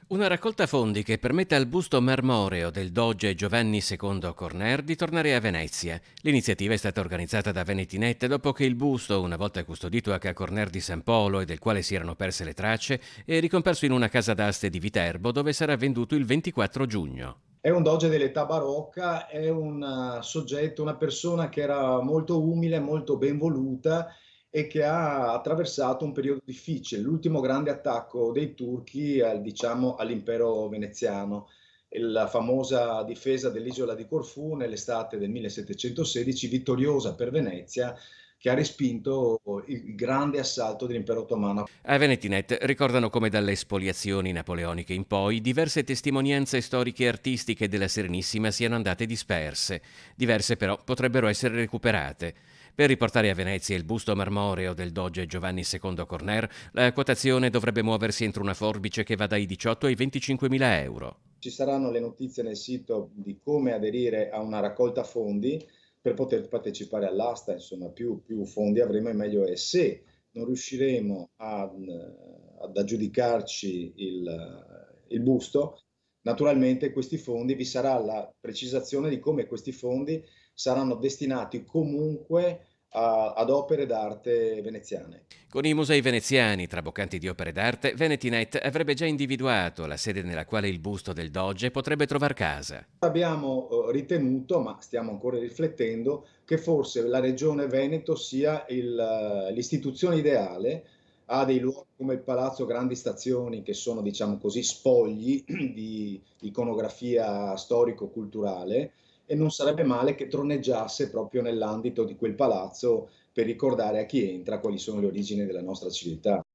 Una raccolta fondi che permette al busto marmoreo del doge Giovanni II Corner di tornare a Venezia. L'iniziativa è stata organizzata da Venetinet dopo che il busto, una volta custodito a Ca' Corner di San Polo e del quale si erano perse le tracce, è ricomparso in una casa d'aste di Viterbo dove sarà venduto il 24 giugno. È un doge dell'età barocca, è un soggetto, una persona che era molto umile, molto ben voluta e che ha attraversato un periodo difficile, l'ultimo grande attacco dei turchi diciamo, all'impero veneziano, la famosa difesa dell'isola di Corfù nell'estate del 1716, vittoriosa per Venezia, che ha respinto il grande assalto dell'impero ottomano. A Venetinet ricordano come dalle spoliazioni napoleoniche in poi diverse testimonianze storiche e artistiche della Serenissima siano andate disperse. Diverse però potrebbero essere recuperate. Per riportare a Venezia il busto marmoreo del doge Giovanni II Corner, la quotazione dovrebbe muoversi entro una forbice che va dai 18 ai 25 mila euro. Ci saranno le notizie nel sito di come aderire a una raccolta fondi per poter partecipare all'asta, insomma più fondi avremo e meglio è. Se non riusciremo ad aggiudicarci il busto, naturalmente questi fondi, vi sarà la precisazione di come questi fondi saranno destinati comunque ad opere d'arte veneziane. Con i musei veneziani traboccanti di opere d'arte, Venetinet avrebbe già individuato la sede nella quale il busto del doge potrebbe trovar casa. Abbiamo ritenuto, ma stiamo ancora riflettendo, che forse la Regione Veneto sia l'istituzione ideale. Ha dei luoghi come il Palazzo Grandi Stazioni che sono, diciamo così, spogli di iconografia storico-culturale e non sarebbe male che troneggiasse proprio nell'ambito di quel palazzo per ricordare a chi entra quali sono le origini della nostra civiltà.